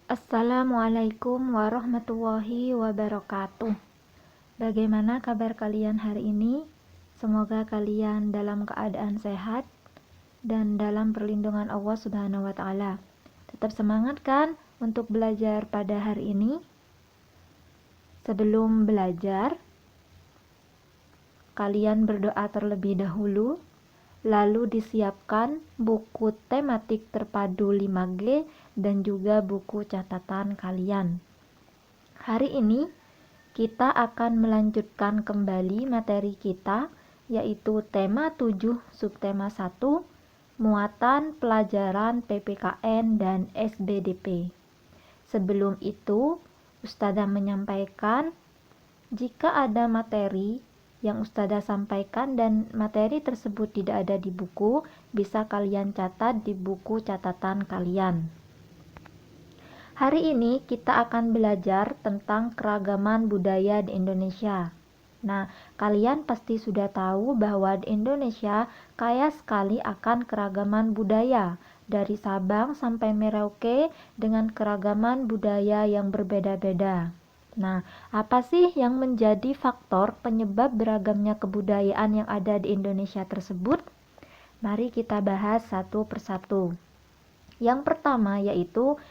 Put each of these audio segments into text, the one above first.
Assalamualaikum warahmatullahi wabarakatuh. Bagaimana kabar kalian hari ini? Semoga kalian dalam keadaan sehat dan dalam perlindungan Allah Subhanahu wa taala. Tetap semangat kan untuk belajar pada hari ini? Sebelum belajar, kalian berdoa terlebih dahulu, lalu disiapkan buku tematik terpadu 5G dan juga buku catatan kalian. Hari ini kita akan melanjutkan kembali materi kita, yaitu tema 7 subtema 1, muatan pelajaran PPKN dan SBDP. Sebelum itu, Ustadzah menyampaikan, jika ada materi yang Ustadzah sampaikan dan materi tersebut tidak ada di buku, bisa kalian catat di buku catatan kalian. Hari ini kita akan belajar tentang keragaman budaya di Indonesia. Nah, kalian pasti sudah tahu bahwa di Indonesia kaya sekali akan keragaman budaya, dari Sabang sampai Merauke dengan keragaman budaya yang berbeda-beda. Nah, apa sih yang menjadi faktor penyebab beragamnya kebudayaan yang ada di Indonesia tersebut? Mari kita bahas satu persatu. Yang pertama yaitu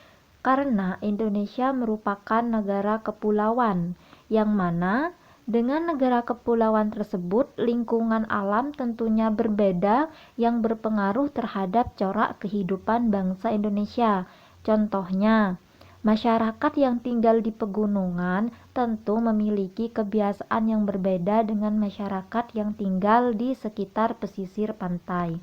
karena Indonesia merupakan negara kepulauan, yang mana dengan negara kepulauan tersebut lingkungan alam tentunya berbeda yang berpengaruh terhadap corak kehidupan bangsa Indonesia. Contohnya, masyarakat yang tinggal di pegunungan tentu memiliki kebiasaan yang berbeda dengan masyarakat yang tinggal di sekitar pesisir pantai.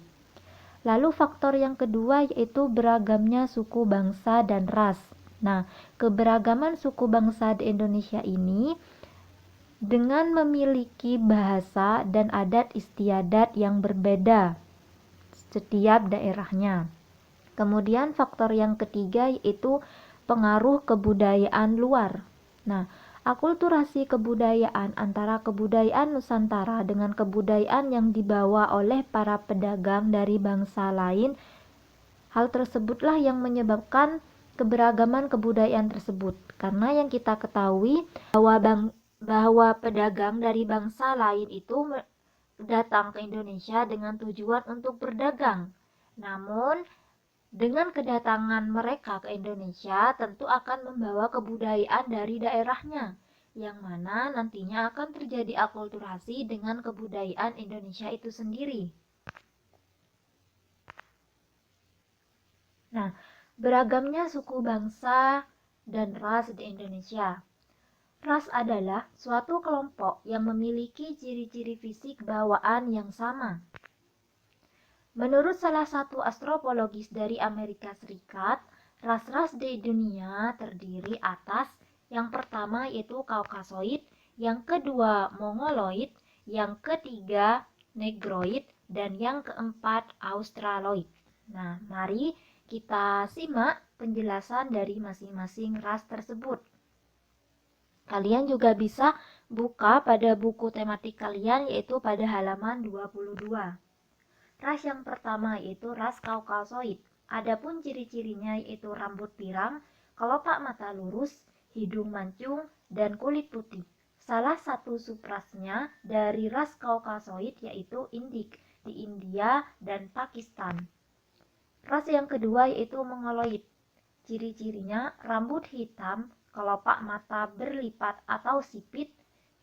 Lalu faktor yang kedua yaitu beragamnya suku bangsa dan ras. Nah, keberagaman suku bangsa di Indonesia ini dengan memiliki bahasa dan adat istiadat yang berbeda setiap daerahnya. Kemudian faktor yang ketiga yaitu pengaruh kebudayaan luar. Nah, akulturasi kebudayaan antara kebudayaan Nusantara dengan kebudayaan yang dibawa oleh para pedagang dari bangsa lain, hal tersebutlah yang menyebabkan keberagaman kebudayaan tersebut. Karena yang kita ketahui bahwa pedagang dari bangsa lain itu datang ke Indonesia dengan tujuan untuk berdagang. Namun dengan kedatangan mereka ke Indonesia tentu akan membawa kebudayaan dari daerahnya, yang mana nantinya akan terjadi akulturasi dengan kebudayaan Indonesia itu sendiri. Nah, beragamnya suku bangsa dan ras di Indonesia. Ras adalah suatu kelompok yang memiliki ciri-ciri fisik bawaan yang sama. Menurut salah satu antropologis dari Amerika Serikat, ras-ras di dunia terdiri atas yang pertama yaitu Kaukasoid, yang kedua Mongoloid, yang ketiga Negroid, dan yang keempat Australoid. Nah, mari kita simak penjelasan dari masing-masing ras tersebut. Kalian juga bisa buka pada buku tematik kalian yaitu pada halaman 22. Ras yang pertama yaitu ras Kaukasoid. Adapun ciri-cirinya yaitu rambut pirang, kelopak mata lurus, hidung mancung, dan kulit putih. Salah satu subrasnya dari ras Kaukasoid yaitu Indik di India dan Pakistan. Ras yang kedua yaitu Mongoloid. Ciri-cirinya rambut hitam, kelopak mata berlipat atau sipit,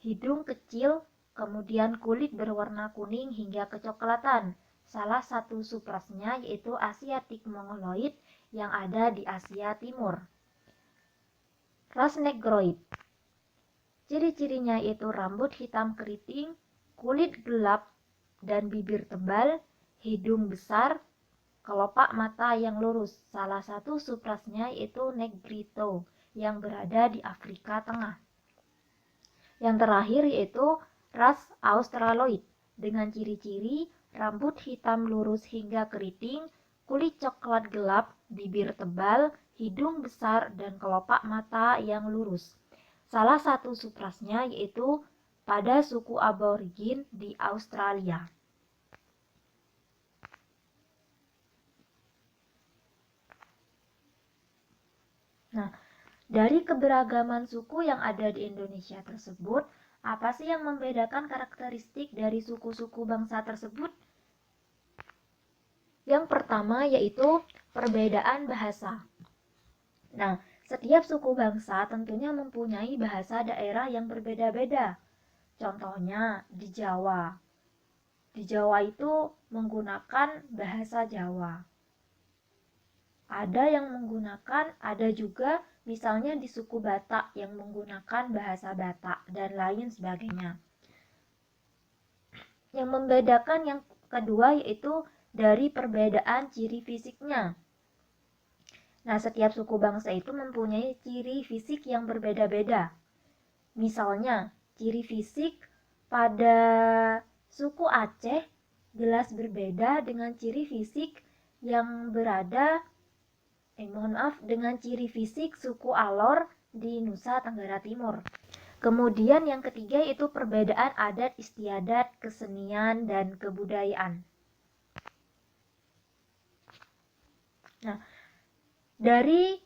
hidung kecil, kemudian kulit berwarna kuning hingga kecoklatan. Salah satu subrasnya yaitu Asiatic Mongoloid yang ada di Asia Timur. Ras Negroid. Ciri-cirinya yaitu rambut hitam keriting, kulit gelap dan bibir tebal, hidung besar, kelopak mata yang lurus. Salah satu subrasnya yaitu Negrito yang berada di Afrika Tengah. Yang terakhir yaitu ras Australoid dengan ciri-ciri rambut hitam lurus hingga keriting, kulit coklat gelap, bibir tebal, hidung besar, dan kelopak mata yang lurus. Salah satu subrasnya yaitu pada suku aborigin di Australia. Nah, dari keberagaman suku yang ada di Indonesia tersebut, apa sih yang membedakan karakteristik dari suku-suku bangsa tersebut? Yang pertama yaitu perbedaan bahasa. Nah, setiap suku bangsa tentunya mempunyai bahasa daerah yang berbeda-beda. Contohnya di Jawa. Di Jawa itu menggunakan bahasa Jawa. Ada juga misalnya di suku Batak yang menggunakan bahasa Batak dan lain sebagainya. Yang membedakan yang kedua yaitu dari perbedaan ciri fisiknya. Nah, setiap suku bangsa itu mempunyai ciri fisik yang berbeda-beda. Misalnya, ciri fisik pada suku Aceh jelas berbeda dengan ciri fisik yang berada dengan ciri fisik suku Alor di Nusa Tenggara Timur. Kemudian yang ketiga itu perbedaan adat istiadat, kesenian, dan kebudayaan. Nah, dari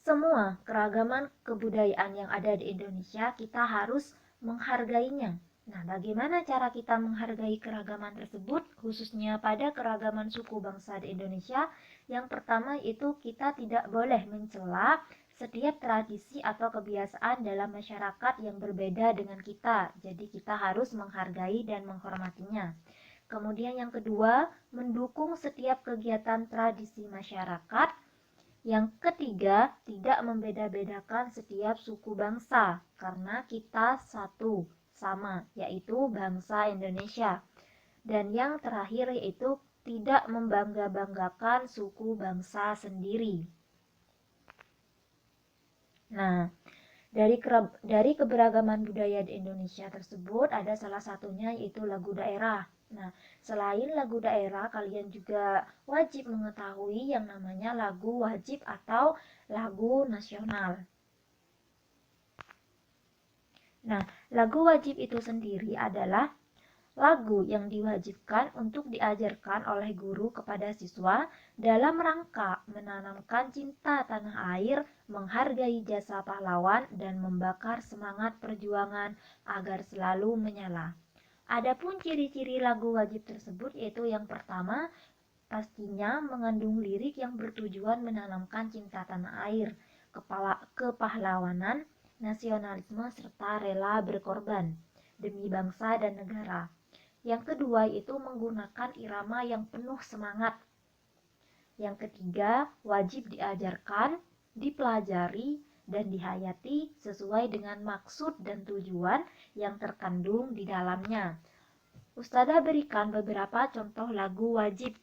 semua keragaman kebudayaan yang ada di Indonesia, kita harus menghargainya. Nah, bagaimana cara kita menghargai keragaman tersebut, khususnya pada keragaman suku bangsa di Indonesia? Yang pertama itu kita tidak boleh mencela setiap tradisi atau kebiasaan dalam masyarakat yang berbeda dengan kita. Jadi kita harus menghargai dan menghormatinya. Kemudian yang kedua, mendukung setiap kegiatan tradisi masyarakat. Yang ketiga, tidak membeda-bedakan setiap suku bangsa karena kita satu sama, yaitu bangsa Indonesia. Dan yang terakhir yaitu tidak membangga-banggakan suku bangsa sendiri. Nah, dari keberagaman budaya di Indonesia tersebut ada salah satunya yaitu lagu daerah. Nah, selain lagu daerah, kalian juga wajib mengetahui yang namanya lagu wajib atau lagu nasional. Nah, lagu wajib itu sendiri adalah lagu yang diwajibkan untuk diajarkan oleh guru kepada siswa dalam rangka menanamkan cinta tanah air, menghargai jasa pahlawan, dan membakar semangat perjuangan agar selalu menyala. Adapun ciri-ciri lagu wajib tersebut yaitu yang pertama, pastinya mengandung lirik yang bertujuan menanamkan cinta tanah air, kepahlawanan, nasionalisme, serta rela berkorban demi bangsa dan negara. Yang kedua itu menggunakan irama yang penuh semangat. Yang ketiga, wajib diajarkan, dipelajari, dan dihayati sesuai dengan maksud dan tujuan yang terkandung di dalamnya. Ustadzah berikan beberapa contoh lagu wajib.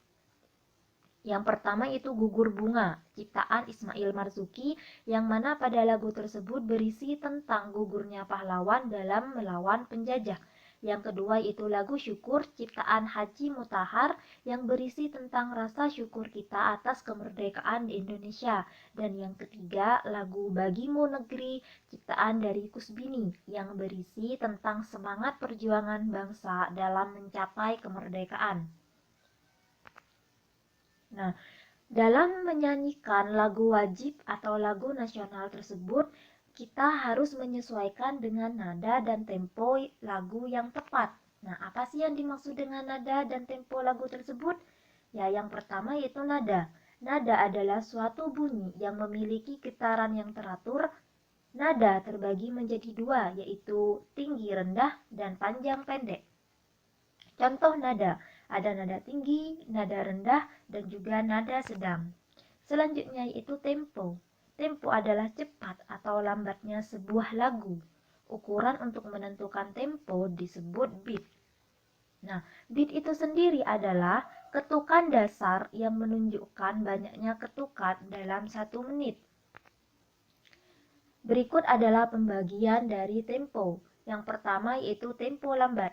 Yang pertama itu Gugur Bunga, ciptaan Ismail Marzuki, yang mana pada lagu tersebut berisi tentang gugurnya pahlawan dalam melawan penjajah. Yang kedua itu lagu Syukur, ciptaan Haji Mutahar, yang berisi tentang rasa syukur kita atas kemerdekaan di Indonesia. Dan yang ketiga lagu Bagimu Negeri, ciptaan dari Kusbini, yang berisi tentang semangat perjuangan bangsa dalam mencapai kemerdekaan. Nah, dalam menyanyikan lagu wajib atau lagu nasional tersebut, kita harus menyesuaikan dengan nada dan tempo lagu yang tepat. Nah, apa sih yang dimaksud dengan nada dan tempo lagu tersebut? Ya, yang pertama yaitu nada. Nada adalah suatu bunyi yang memiliki getaran yang teratur. Nada terbagi menjadi dua, yaitu tinggi rendah dan panjang pendek. Contoh nada, ada nada tinggi, nada rendah, dan juga nada sedang. Selanjutnya yaitu tempo. Tempo adalah cepat atau lambatnya sebuah lagu. Ukuran untuk menentukan tempo disebut beat. Nah, beat itu sendiri adalah ketukan dasar yang menunjukkan banyaknya ketukan dalam 1 menit. Berikut adalah pembagian dari tempo. Yang pertama yaitu tempo lambat.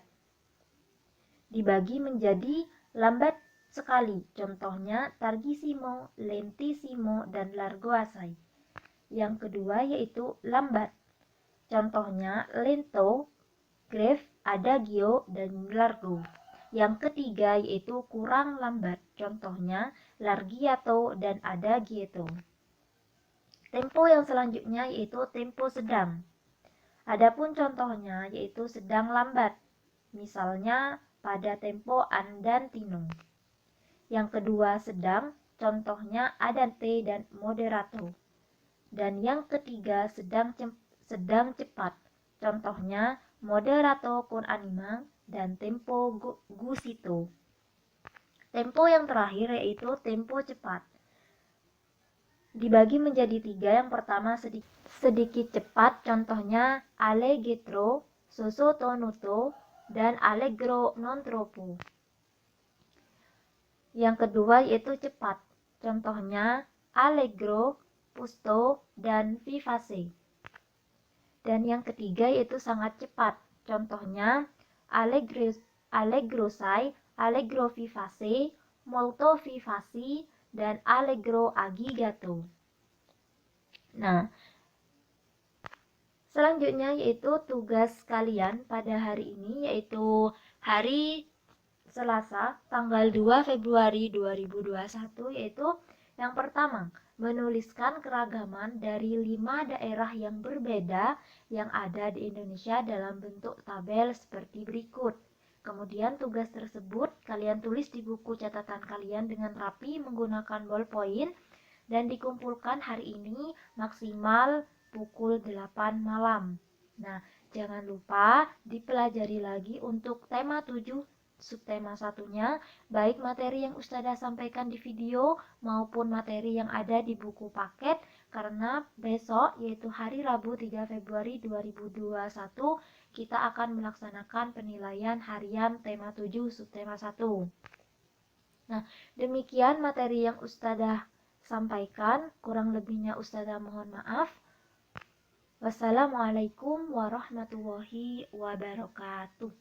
Dibagi menjadi lambat sekali, contohnya targissimo, lentissimo, dan largo assai. Yang kedua yaitu lambat, contohnya lento, grave, adagio, dan largo. Yang ketiga yaitu kurang lambat, contohnya largiato dan adagietto. Tempo yang selanjutnya yaitu tempo sedang. Adapun contohnya yaitu sedang lambat. Misalnya pada tempo andantino. Yang kedua sedang, contohnya andante dan moderato. Dan yang ketiga sedang cepat. Contohnya moderato con anima dan tempo gusito. Tempo yang terakhir yaitu tempo cepat. Dibagi menjadi tiga. Yang pertama sedikit cepat, contohnya allegro, sosotonuto, dan allegro non troppo. Yang kedua yaitu cepat, contohnya allegro, pusto, dan vivace. Dan yang ketiga yaitu sangat cepat, contohnya allegro sai, allegro vivace, molto vivaci, dan allegro agitato. Nah, selanjutnya yaitu tugas kalian pada hari ini, yaitu hari Selasa tanggal 2 Februari 2021, yaitu yang pertama, menuliskan keragaman dari 5 daerah yang berbeda yang ada di Indonesia dalam bentuk tabel seperti berikut. Kemudian tugas tersebut kalian tulis di buku catatan kalian dengan rapi menggunakan ballpoint dan dikumpulkan hari ini maksimal pukul 8 malam. Nah, jangan lupa dipelajari lagi untuk tema 7 subtema satunya, baik materi yang Ustazah sampaikan di video maupun materi yang ada di buku paket, karena besok yaitu hari Rabu 3 Februari 2021 kita akan melaksanakan penilaian harian tema 7 subtema 1. Nah, demikian materi yang Ustazah sampaikan, kurang lebihnya Ustazah mohon maaf. Wassalamualaikum warahmatullahi wabarakatuh.